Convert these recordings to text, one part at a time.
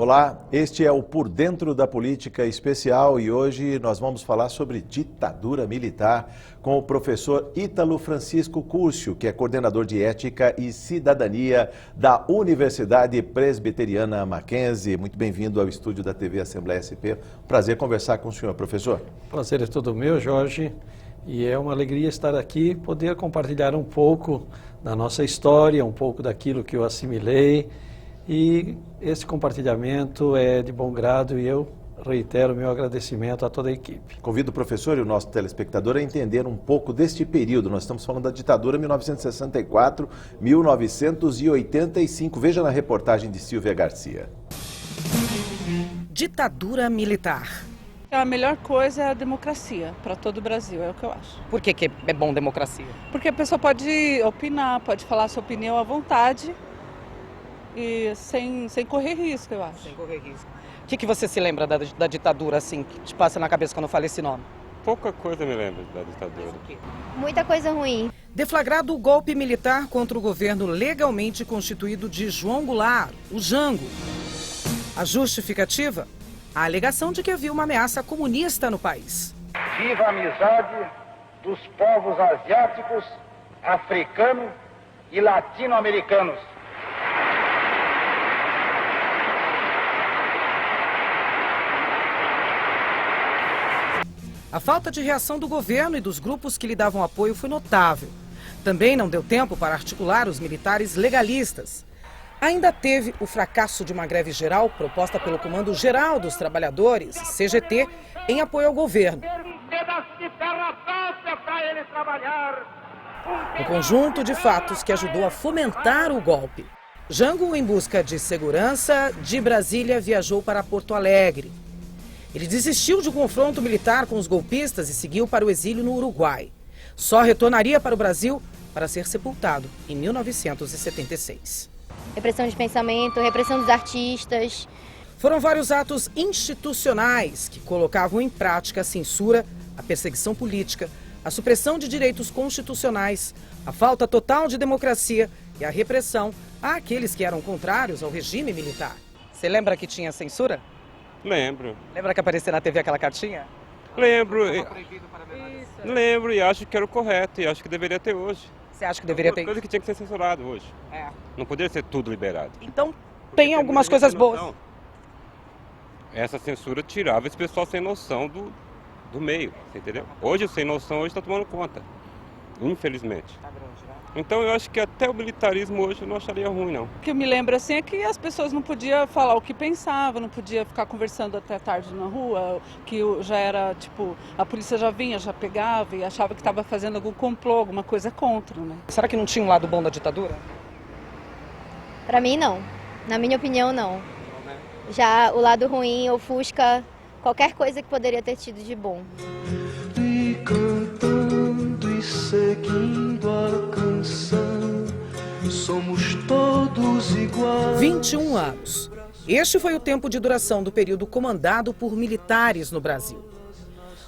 Olá, este é o Por Dentro da Política Especial e hoje nós vamos falar sobre ditadura militar com o professor Ítalo Francisco Curcio, que é coordenador de Ética e Cidadania da Universidade Presbiteriana Mackenzie. Muito bem-vindo ao estúdio da TV Assembleia SP. Prazer conversar com o senhor, professor. Prazer é todo meu, Jorge, e é uma alegria estar aqui, poder compartilhar um pouco da nossa história, um pouco daquilo que eu assimilei. E esse compartilhamento é de bom grado e eu reitero meu agradecimento a toda a equipe. Convido o professor e o nosso telespectador a entender um pouco deste período. Nós estamos falando da ditadura 1964-1985. Veja na reportagem de Silvia Garcia. Ditadura militar. A melhor coisa é a democracia para todo o Brasil, é o que eu acho. Por que é bom democracia? Porque a pessoa pode opinar, pode falar sua opinião à vontade e sem correr risco, eu acho. Sem correr risco. O que você se lembra da ditadura, assim, que te passa na cabeça quando eu falo esse nome? Pouca coisa me lembra da ditadura. Muita coisa ruim. Deflagrado o golpe militar contra o governo legalmente constituído de João Goulart, o Jango. A justificativa? A alegação de que havia uma ameaça comunista no país. Viva a amizade dos povos asiáticos, africanos e latino-americanos. A falta de reação do governo e dos grupos que lhe davam apoio foi notável. Também não deu tempo para articular os militares legalistas. Ainda teve o fracasso de uma greve geral proposta pelo Comando Geral dos Trabalhadores, CGT, em apoio ao governo. Um conjunto de fatos que ajudou a fomentar o golpe. Jango, em busca de segurança, de Brasília viajou para Porto Alegre. Ele desistiu de um confronto militar com os golpistas e seguiu para o exílio no Uruguai. Só retornaria para o Brasil para ser sepultado em 1976. Repressão de pensamento, repressão dos artistas. Foram vários atos institucionais que colocavam em prática a censura, a perseguição política, a supressão de direitos constitucionais, a falta total de democracia e a repressão àqueles que eram contrários ao regime militar. Você lembra que tinha censura? Lembro. Lembra que aparecia na TV aquela cartinha? Lembro. Lembro e acho que era o correto e acho que deveria ter hoje. Você acha que deveria ter? Coisa que tinha que ser censurado hoje. É. Não poderia ser tudo liberado. Então tem algumas coisas boas. Essa censura tirava esse pessoal sem noção do meio, você entendeu? Hoje, sem noção, hoje está tomando conta. Infelizmente. Então eu acho que até o militarismo hoje eu não acharia ruim, não. O que eu me lembro assim é que as pessoas não podiam falar o que pensavam, não podiam ficar conversando até tarde na rua, que já era, tipo, a polícia já vinha, já pegava e achava que estava fazendo algum complô, alguma coisa contra, né? Será que não tinha um lado bom da ditadura? Pra mim, não. Na minha opinião, não. Já o lado ruim ofusca qualquer coisa que poderia ter tido de bom. E cantando e seguindo a canção, somos todos iguais. 21 anos. Este foi o tempo de duração do período comandado por militares no Brasil.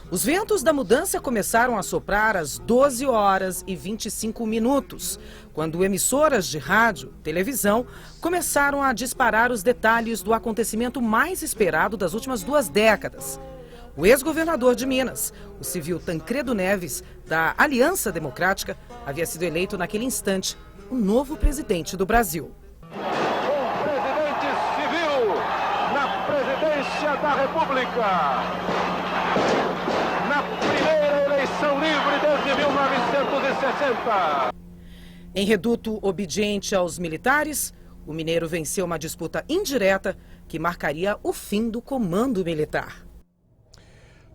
Os ventos da mudança começaram a soprar às 12 horas e 25 minutos, quando emissoras de rádio, televisão, começaram a disparar os detalhes do acontecimento mais esperado das últimas 2 décadas. O ex-governador de Minas, o civil Tancredo Neves, da Aliança Democrática, havia sido eleito naquele instante o novo presidente do Brasil. O presidente civil na presidência da República. Na primeira eleição livre desde 1960. Em reduto obediente aos militares, o mineiro venceu uma disputa indireta que marcaria o fim do comando militar.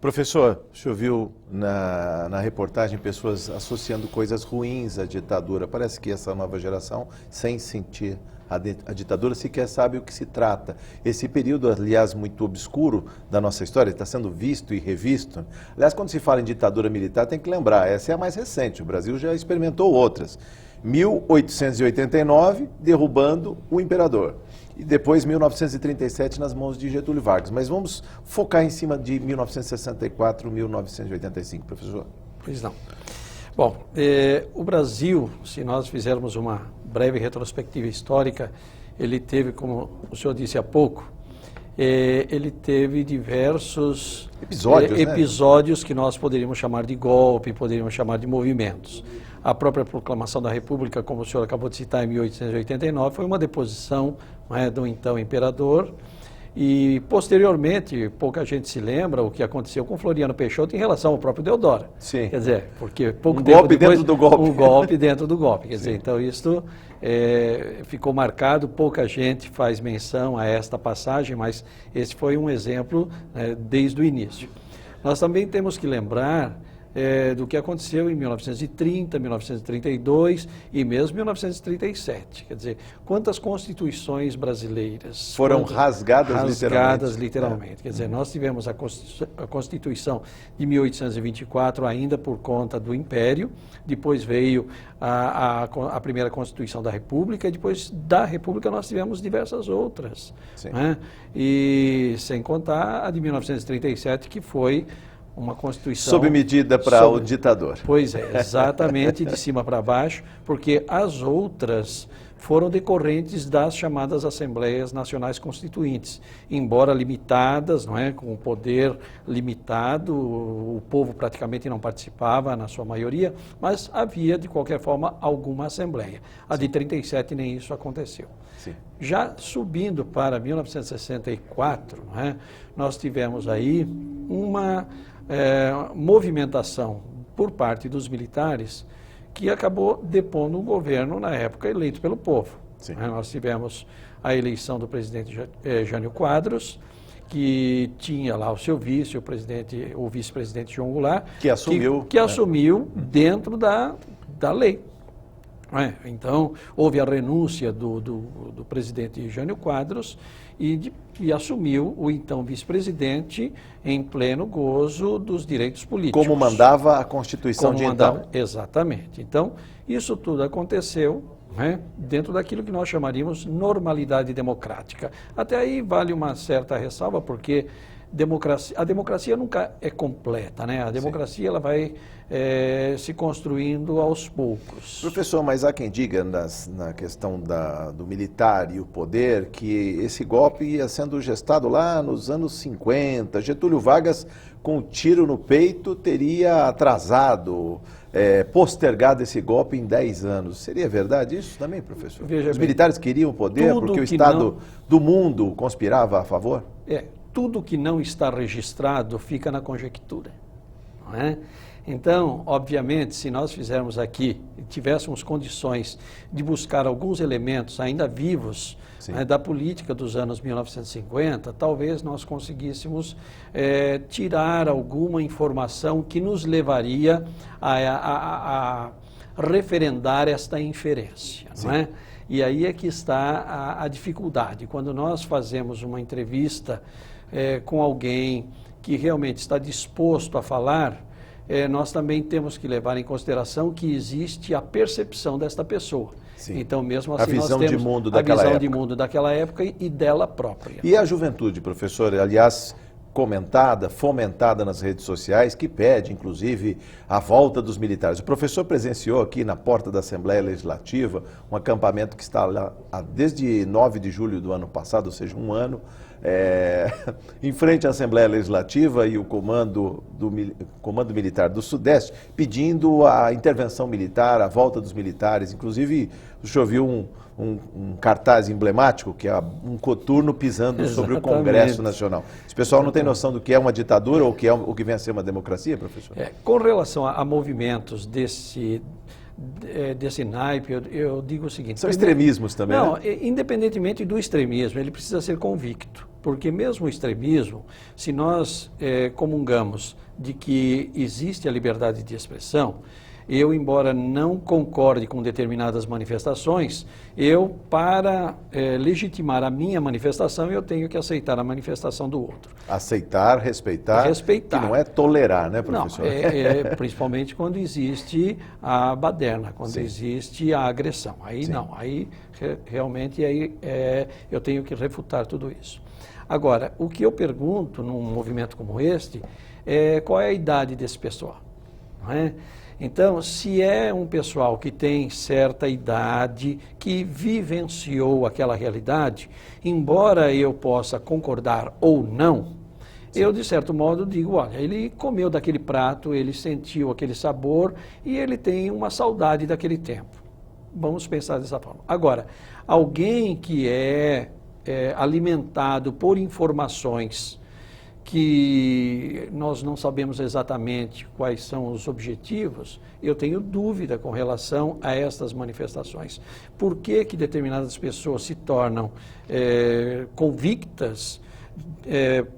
Professor, o senhor viu na reportagem pessoas associando coisas ruins à ditadura. Parece que essa nova geração, sem sentir a ditadura, sequer sabe o que se trata. Esse período, aliás, muito obscuro da nossa história, está sendo visto e revisto. Aliás, quando se fala em ditadura militar, tem que lembrar, essa é a mais recente. O Brasil já experimentou outras. 1889, derrubando o imperador. E depois 1937 nas mãos de Getúlio Vargas. Mas vamos focar em cima de 1964, 1985, professor. Pois não. Bom, o Brasil, se nós fizermos uma breve retrospectiva histórica, ele teve, como o senhor disse há pouco, ele teve diversos episódios, que nós poderíamos chamar de golpe, poderíamos chamar de movimentos. A própria proclamação da República, como o senhor acabou de citar, em 1889, foi uma deposição, não é, do então imperador. E, posteriormente, pouca gente se lembra o que aconteceu com Floriano Peixoto em relação ao próprio Deodoro. Sim. Quer dizer, porque pouco tempo golpe depois, dentro do golpe. Um golpe dentro do golpe. Quer dizer, então isso ficou marcado, pouca gente faz menção a esta passagem, mas esse foi um exemplo desde o início. Nós também temos que lembrar do que aconteceu em 1930, 1932 e mesmo 1937. Quer dizer, quantas constituições brasileiras foram rasgadas literalmente. Quer dizer, nós tivemos a Constituição de 1824 ainda por conta do Império, depois veio a primeira Constituição da República e depois da República nós tivemos diversas outras. Né? E sem contar a de 1937, que foi uma Constituição... Sob medida para o ditador. Pois é, exatamente, de cima para baixo, porque as outras foram decorrentes das chamadas Assembleias Nacionais Constituintes, embora limitadas, não é, com poder limitado, o povo praticamente não participava na sua maioria, mas havia, de qualquer forma, alguma Assembleia. A de 37 nem isso aconteceu. Sim. Já subindo para 1964, não é, nós tivemos aí uma movimentação por parte dos militares que acabou depondo um governo, na época, eleito pelo povo. Nós tivemos a eleição do presidente Jânio Quadros, que tinha lá o seu vice, o vice-presidente João Goulart, que assumiu dentro da lei. Então, houve a renúncia do presidente Jânio Quadros e assumiu o então vice-presidente em pleno gozo dos direitos políticos. Como mandava a Constituição de então. Exatamente. Então, isso tudo aconteceu, né, dentro daquilo que nós chamaríamos normalidade democrática. Até aí vale uma certa ressalva, porque a democracia nunca é completa, né? A democracia ela vai se construindo aos poucos. Professor, mas há quem diga na questão do militar e o poder que esse golpe ia sendo gestado lá nos anos 50. Getúlio Vargas, com um tiro no peito, teria atrasado, postergado esse golpe em 10 anos. Seria verdade isso também, professor? Veja Os militares queriam o poder porque o Estado do mundo conspirava a favor? Tudo que não está registrado fica na conjectura, não é? Então, obviamente, se nós fizermos aqui, tivéssemos condições de buscar alguns elementos ainda vivos da política dos anos 1950, talvez nós conseguíssemos tirar alguma informação que nos levaria a referendar esta inferência, não é? E aí é que está a dificuldade. Quando nós fazemos uma entrevista com alguém que realmente está disposto a falar, nós também temos que levar em consideração que existe a percepção desta pessoa. Sim. Então, mesmo assim, a visão nós temos de mundo a daquela visão época. de mundo daquela época e dela própria. E a juventude, professor, aliás, comentada, fomentada nas redes sociais, que pede, inclusive, a volta dos militares. O professor presenciou aqui na porta da Assembleia Legislativa um acampamento que está lá desde 9 de julho do ano passado, ou seja, um ano, em frente à Assembleia Legislativa e o Comando Militar do Sudeste, pedindo a intervenção militar, a volta dos militares. Inclusive, o senhor viu um cartaz emblemático, que é um coturno pisando sobre o Congresso Nacional. Esse pessoal não tem noção do que é uma ditadura ou o que vem a ser uma democracia, professor? Com relação a movimentos desse naipe, eu digo o seguinte... São extremismos também, não, né? Independentemente do extremismo, ele precisa ser convicto, porque mesmo o extremismo, se nós comungamos de que existe a liberdade de expressão, eu, embora não concorde com determinadas manifestações, para legitimar a minha manifestação, eu tenho que aceitar a manifestação do outro. Aceitar, respeitar, que não é tolerar, né, professor? Não, principalmente quando existe a baderna, quando existe a agressão. Aí não, aí realmente eu tenho que refutar tudo isso. Agora, o que eu pergunto num movimento como este é qual é a idade desse pessoal, não é? Então, se é um pessoal que tem certa idade, que vivenciou aquela realidade, embora eu possa concordar ou não, eu, de certo modo, digo, olha, ele comeu daquele prato, ele sentiu aquele sabor e ele tem uma saudade daquele tempo. Vamos pensar dessa forma. Agora, alguém que é alimentado por informações que nós não sabemos exatamente quais são os objetivos, eu tenho dúvida com relação a estas manifestações. Por que que determinadas pessoas se tornam convictas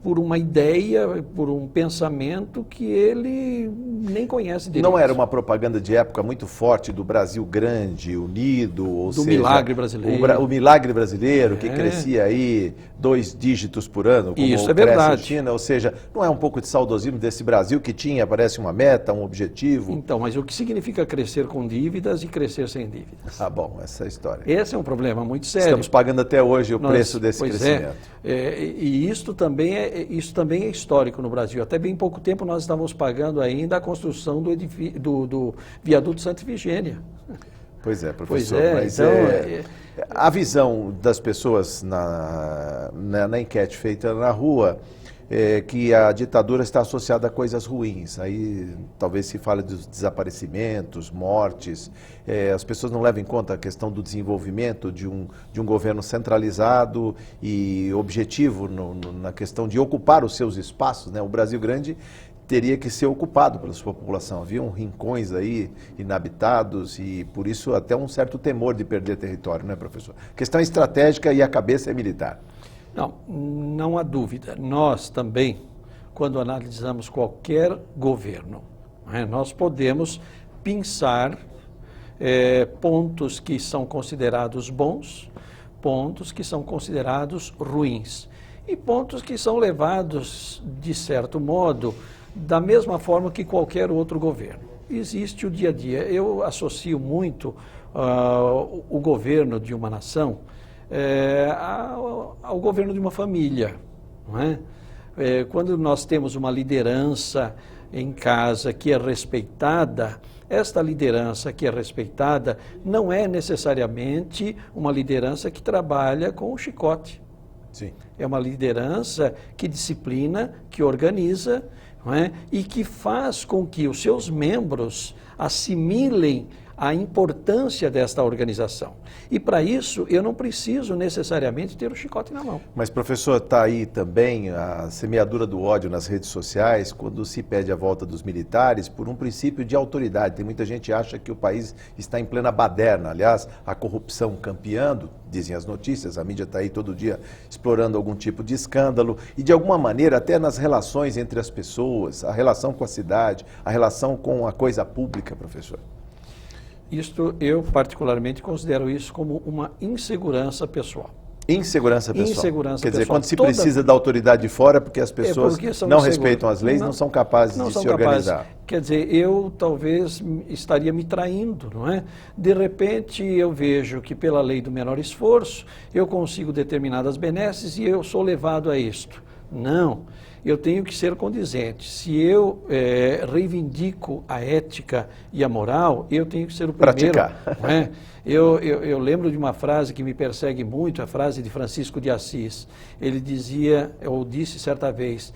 por uma ideia, por um pensamento que ele nem conhece direito? Não era uma propaganda de época muito forte do Brasil grande, unido, ou do seja, milagre brasileiro. o milagre brasileiro, que crescia aí 2 dígitos por ano, como Isso é cresce verdade. a China, ou seja, não é um pouco de saudosismo desse Brasil que tinha, parece uma meta, um objetivo? Então, mas o que significa crescer com dívidas e crescer sem dívidas? Ah, bom, essa é a história. Esse é um problema muito sério. Estamos pagando até hoje o preço desse Pois crescimento. E isso também é histórico no Brasil. Até bem pouco tempo nós estávamos pagando ainda a construção do viaduto Santa Ifigênia. Pois é, professor, mas então, a visão das pessoas na enquete feita na rua é que a ditadura está associada a coisas ruins. Aí talvez se fale dos desaparecimentos, mortes. As pessoas não levam em conta a questão do desenvolvimento de um governo centralizado e objetivo na questão de ocupar os seus espaços, né? O Brasil grande teria que ser ocupado pela sua população. Haviam rincões aí inabitados e, por isso, até um certo temor de perder território, não é, professor? A questão é estratégica e a cabeça é militar. Não há dúvida. Nós também, quando analisamos qualquer governo, nós podemos pensar pontos que são considerados bons, pontos que são considerados ruins e pontos que são levados, de certo modo, da mesma forma que qualquer outro governo. Existe o dia a dia. Eu associo muito o governo de uma nação ao governo de uma família. Não é? Quando nós temos uma liderança em casa que é respeitada, esta liderança que é respeitada não é necessariamente uma liderança que trabalha com o chicote. Sim. É uma liderança que disciplina, que organiza, não é? E que faz com que os seus membros assimilem a importância desta organização. E para isso eu não preciso necessariamente ter o chicote na mão. Mas, professor, está aí também a semeadura do ódio nas redes sociais, quando se pede a volta dos militares por um princípio de autoridade. Tem muita gente que acha que o país está em plena baderna. Aliás, a corrupção campeando, dizem as notícias, a mídia está aí todo dia explorando algum tipo de escândalo e, de alguma maneira, até nas relações entre as pessoas, a relação com a cidade, a relação com a coisa pública, professor. Isto, eu particularmente considero isso como uma insegurança pessoal. Insegurança pessoal. Insegurança Quer dizer, pessoal. quando se precisa da autoridade de fora, porque as pessoas não respeitam as leis, não são capazes de se organizar. Quer dizer, eu talvez estaria me traindo, não é? De repente eu vejo que pela lei do menor esforço, eu consigo determinadas benesses e eu sou levado a isto. Não, eu tenho que ser condizente. Se eu reivindico a ética e a moral, eu tenho que ser o primeiro. Praticar. Não é? Eu lembro de uma frase que me persegue muito, a frase de Francisco de Assis. Ele dizia, ou disse certa vez,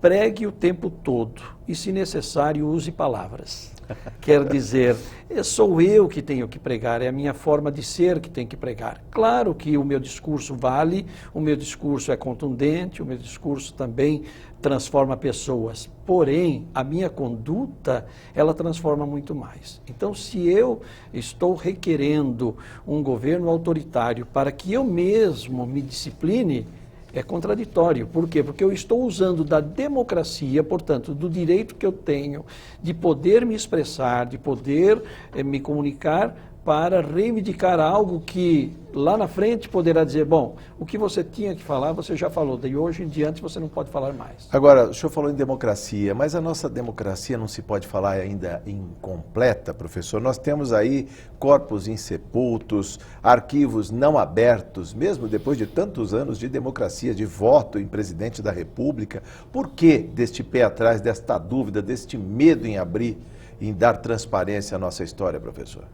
pregue o tempo todo e, se necessário, use palavras. Quer dizer, sou eu que tenho que pregar, é a minha forma de ser que tem que pregar. Claro que o meu discurso vale, o meu discurso é contundente, o meu discurso também transforma pessoas. Porém, a minha conduta, ela transforma muito mais. Então, se eu estou requerendo um governo autoritário para que eu mesmo me discipline, é contraditório. Por quê? Porque eu estou usando da democracia, portanto, do direito que eu tenho de poder me expressar, de poder me comunicar, para reivindicar algo que lá na frente poderá dizer, bom, o que você tinha que falar, você já falou, daí hoje em diante você não pode falar mais. Agora, o senhor falou em democracia, mas a nossa democracia não se pode falar ainda incompleta, professor. Nós temos aí corpos insepultos, arquivos não abertos, mesmo depois de tantos anos de democracia, de voto em presidente da República. Por que deste pé atrás, desta dúvida, deste medo em abrir em dar transparência à nossa história, professor?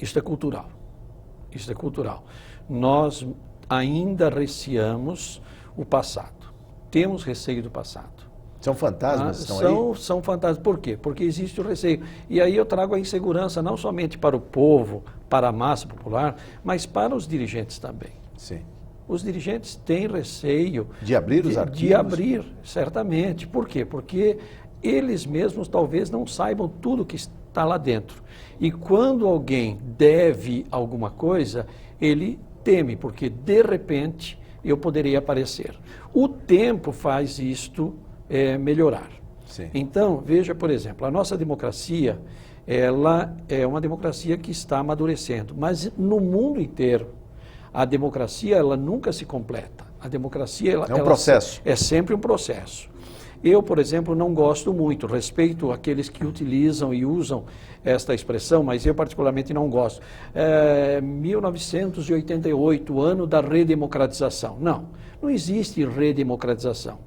Isso é cultural. Isso é cultural. Nós ainda receamos o passado. Temos receio do passado. São fantasmas que estão aí? São fantasmas. Por quê? Porque existe o receio. E aí eu trago a insegurança não somente para o povo, para a massa popular, mas para os dirigentes também. Sim. Os dirigentes têm receio de abrir os arquivos? De abrir, certamente. Por quê? Porque eles mesmos talvez não saibam tudo que está lá dentro. E quando alguém deve alguma coisa, ele teme, porque de repente eu poderia aparecer. O tempo faz isto melhorar. Sim. Então, veja, por exemplo, a nossa democracia, ela é uma democracia que está amadurecendo, mas no mundo inteiro, a democracia, ela nunca se completa. A democracia, é um processo. É sempre um processo. Eu, por exemplo, não gosto muito, respeito aqueles que utilizam e usam esta expressão, mas eu particularmente não gosto. 1988, ano da redemocratização. Não existe redemocratização.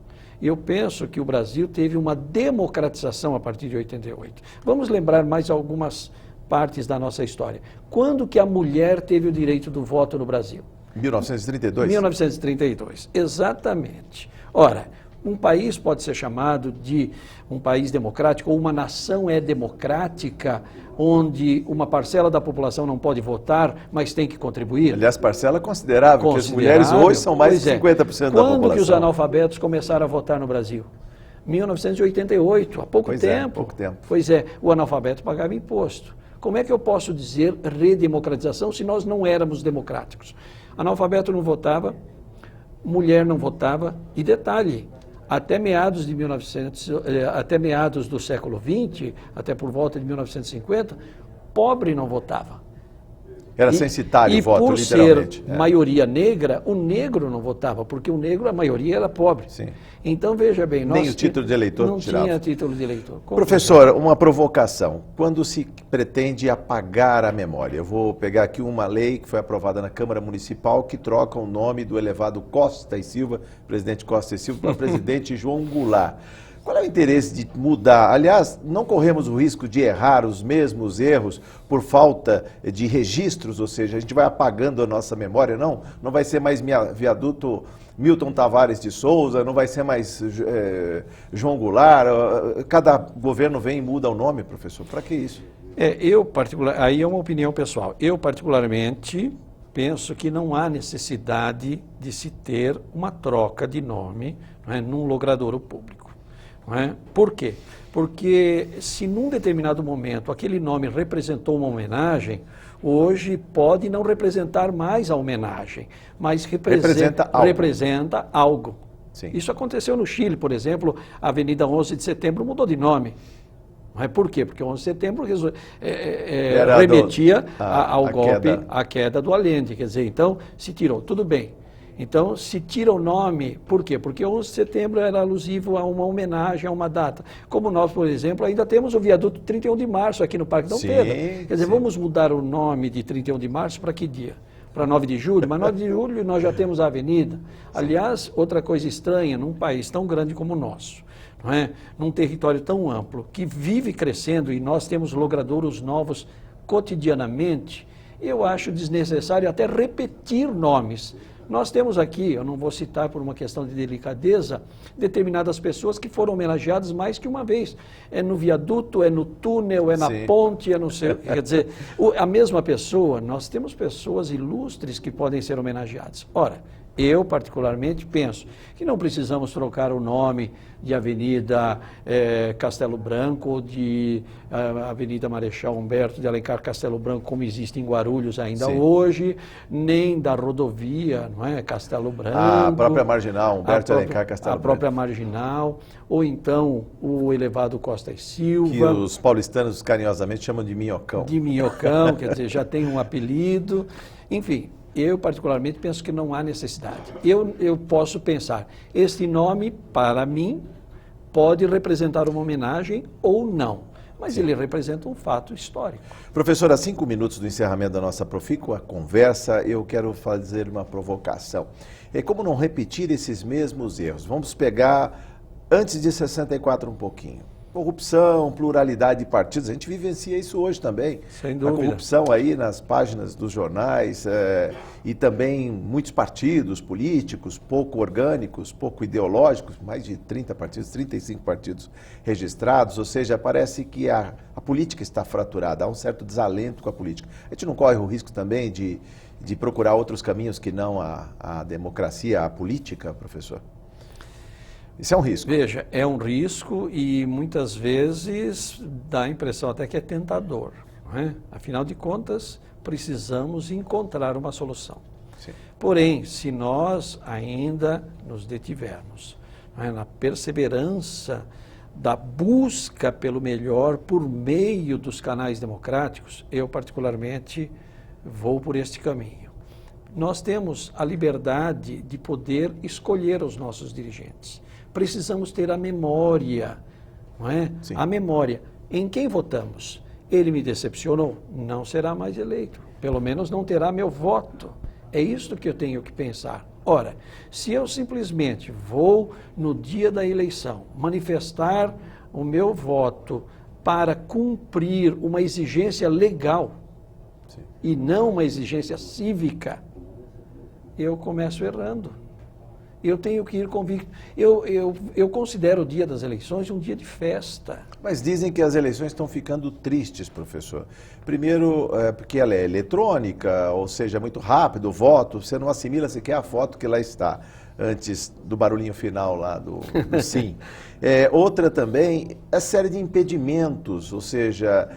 Eu penso que o Brasil teve uma democratização a partir de 88. Vamos lembrar mais algumas partes da nossa história. Quando que a mulher teve o direito do voto no Brasil? 1932? 1932, exatamente. Ora, um país pode ser chamado de um país democrático, ou uma nação é democrática, onde uma parcela da população não pode votar, mas tem que contribuir. Aliás, parcela considerável, porque as mulheres hoje são mais de 50% da população. Quando que os analfabetos começaram a votar no Brasil? 1988, há pouco tempo. Pouco tempo. Pois é, o analfabeto pagava imposto. Como é que eu posso dizer redemocratização se nós não éramos democráticos? Analfabeto não votava, mulher não votava, e detalhe, até meados do século XX, até por volta de 1950, pobre não votava. Era censitário o voto, literalmente. E por ser maioria negra, o negro não votava, porque o negro, a maioria, era pobre. Sim. Então, veja bem... Nem o título de eleitor não tirava. Tinha título de eleitor. Professor, uma provocação. Quando se pretende apagar a memória? Eu vou pegar aqui uma lei que foi aprovada na Câmara Municipal que troca o nome do elevado Costa e Silva, presidente Costa e Silva, para presidente João Goulart. Qual é o interesse de mudar? Aliás, não corremos o risco de errar os mesmos erros por falta de registros, ou seja, a gente vai apagando a nossa memória, não? Não vai ser mais viaduto Milton Tavares de Souza, não vai ser mais João Goulart, cada governo vem e muda o nome, professor, para que isso? Aí é uma opinião pessoal, eu particularmente penso que não há necessidade de se ter uma troca de nome, não é, num logradouro público. Não é? Por quê? Porque se num determinado momento aquele nome representou uma homenagem, hoje pode não representar mais a homenagem, mas representa algo. Sim. Isso aconteceu no Chile, por exemplo, a Avenida 11 de Setembro mudou de nome. Mas por quê? Porque 11 de Setembro remetia ao golpe, à queda do Allende. Quer dizer, então se tirou, tudo bem. Então, se tira o nome, por quê? Porque 11 de setembro era alusivo a uma homenagem, a uma data. Como nós, por exemplo, ainda temos o viaduto 31 de março aqui no Parque Dom Pedro. Quer dizer, vamos mudar o nome de 31 de março para que dia? Para 9 de julho? Mas 9 de julho nós já temos a avenida. Aliás, outra coisa estranha, num país tão grande como o nosso, não é? Num território tão amplo, que vive crescendo e nós temos logradouros novos cotidianamente, eu acho desnecessário até repetir nomes. Nós temos aqui, eu não vou citar por uma questão de delicadeza, determinadas pessoas que foram homenageadas mais que uma vez. É no viaduto, é no túnel, é na ponte, é no sei. Quer dizer, a mesma pessoa, nós temos pessoas ilustres que podem ser homenageadas. Ora, eu particularmente penso que não precisamos trocar o nome de Avenida Castelo Branco ou de Avenida Marechal Humberto de Alencar Castelo Branco, como existe em Guarulhos ainda hoje, nem da rodovia, não é? Castelo Branco. A própria Marginal, Humberto de Alencar Castelo Branco. A própria Marginal, ou então o elevado Costa e Silva. Que os paulistanos carinhosamente chamam de Minhocão. De Minhocão, quer dizer, já tem um apelido, enfim. Eu, particularmente, penso que não há necessidade. Eu posso pensar, este nome, para mim, pode representar uma homenagem ou não, mas ele representa um fato histórico. Professor, a 5 minutos do encerramento da nossa profícua conversa, eu quero fazer uma provocação. Como não repetir esses mesmos erros? Vamos pegar antes de 64 um pouquinho. corrupção, pluralidade de partidos, a gente vivencia isso hoje também. Sem dúvida. A corrupção aí nas páginas dos jornais e também muitos partidos políticos, pouco orgânicos, pouco ideológicos, mais de 30 partidos, 35 partidos registrados, ou seja, parece que a política está fraturada, há um certo desalento com a política. A gente não corre o risco também de procurar outros caminhos que não a democracia, a política, professor? Isso é um risco. Veja, é um risco e muitas vezes dá a impressão até que é tentador, não é? Afinal de contas, precisamos encontrar uma solução. Sim. Porém, se nós ainda nos detivermos, não é, na perseverança da busca pelo melhor por meio dos canais democráticos, eu particularmente vou por este caminho. Nós temos a liberdade de poder escolher os nossos dirigentes. Precisamos ter a memória, não é? Sim. A memória. Em quem votamos? Ele me decepcionou? Não será mais eleito. Pelo menos não terá meu voto. É isso que eu tenho que pensar. Ora, se eu simplesmente vou, no dia da eleição, manifestar o meu voto para cumprir uma exigência legal, Sim. e não uma exigência cívica, eu começo errando. Eu tenho que ir convicto. Eu considero o dia das eleições um dia de festa. Mas dizem que as eleições estão ficando tristes, professor. Primeiro, porque ela é eletrônica, ou seja, muito rápido o voto, você não assimila sequer a foto que lá está, antes do barulhinho final lá do sim. Outra também, a série de impedimentos, ou seja,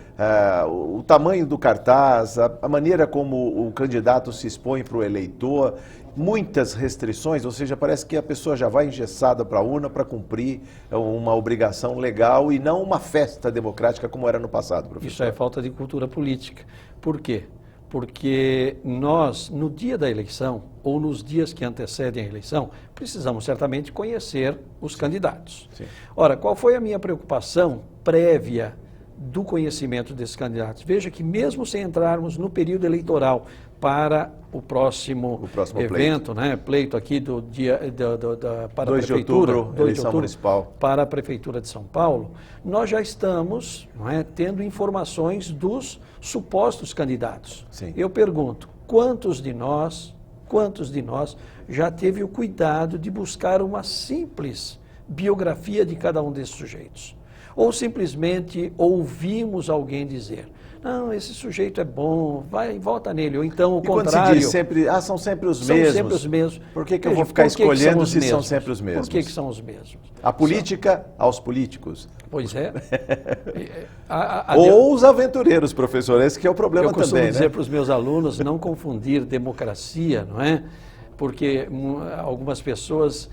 o tamanho do cartaz, a maneira como o candidato se expõe para o eleitor, muitas restrições, ou seja, parece que a pessoa já vai engessada para a urna para cumprir uma obrigação legal e não uma festa democrática como era no passado, professor. Isso é falta de cultura política. Por quê? Porque nós, no dia da eleição, ou nos dias que antecedem a eleição, precisamos certamente conhecer os candidatos. Sim. Ora, qual foi a minha preocupação prévia do conhecimento desses candidatos? Veja que mesmo sem entrarmos no período eleitoral para o próximo evento, né, pleito aqui do dia para a 2 de prefeitura, outubro, 2 de eleição outubro, municipal. para a prefeitura de São Paulo, nós já estamos, não é, tendo informações dos supostos candidatos. Sim. Eu pergunto, quantos de nós já teve o cuidado de buscar uma simples biografia de cada um desses sujeitos? Ou simplesmente ouvimos alguém dizer, não, esse sujeito é bom, vai e vota nele. Ou então o contrário. Quando se diz sempre, são sempre os mesmos. São sempre os mesmos. Por que eu vou ficar escolhendo se são sempre os mesmos? Por que são os mesmos? A política aos políticos. Pois é. Ou os aventureiros, professor, esse que é o problema também. Eu costumo também, dizer né? para os meus alunos não confundir democracia, não é? Porque algumas pessoas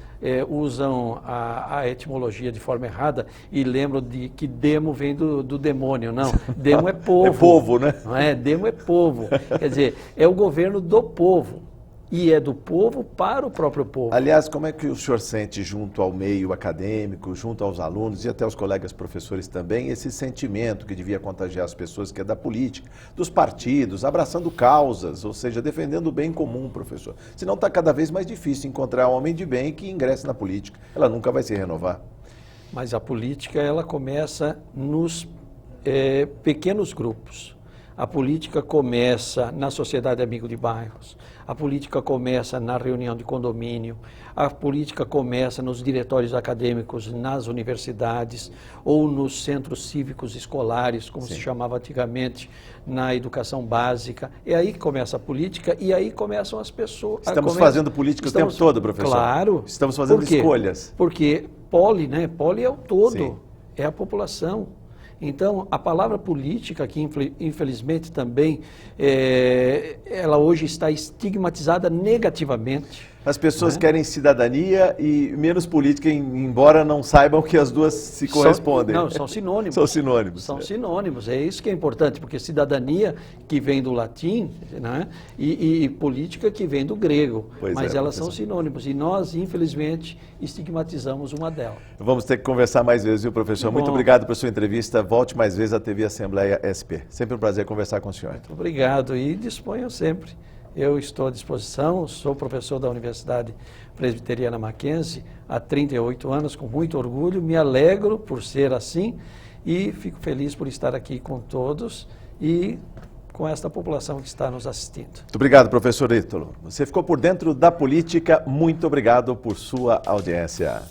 usam a etimologia de forma errada e lembram de que demo vem do demônio. Não, demo é povo. É povo, né? Não é? Demo é povo. Quer dizer, é o governo do povo. E é do povo para o próprio povo. Aliás, como é que o senhor sente junto ao meio acadêmico, junto aos alunos e até aos colegas professores também, esse sentimento que devia contagiar as pessoas, que é da política, dos partidos, abraçando causas, ou seja, defendendo o bem comum, professor? Senão está cada vez mais difícil encontrar um homem de bem que ingresse na política. Ela nunca vai se renovar. Mas a política, ela começa nos pequenos grupos. A política começa na sociedade amigo de bairros, a política começa na reunião de condomínio, a política começa nos diretórios acadêmicos, nas universidades ou nos centros cívicos escolares, como se chamava antigamente, na educação básica. É aí que começa a política e aí começam as pessoas... Estamos fazendo política o tempo todo, professor? Claro. Estamos fazendo escolhas. Porque poli, né? Poli é o todo, Sim. É a população. Então, a palavra política, que infelizmente também, ela hoje está estigmatizada negativamente. As pessoas querem cidadania e menos política, embora não saibam que as duas se correspondem. Não, são sinônimos. São sinônimos. São sinônimos, é isso que é importante, porque cidadania, que vem do latim, né, e política, que vem do grego. Mas elas são sinônimos e nós, infelizmente, estigmatizamos uma delas. Vamos ter que conversar mais vezes, viu, professor? Muito obrigado pela sua entrevista. Volte mais vezes à TV Assembleia SP. Sempre um prazer conversar com o senhor. Muito obrigado e disponham sempre. eu estou à disposição, sou professor da Universidade Presbiteriana Mackenzie há 38 anos, com muito orgulho, me alegro por ser assim e fico feliz por estar aqui com todos e com esta população que está nos assistindo. Muito obrigado, professor Ítalo. Você ficou por dentro da política, muito obrigado por sua audiência.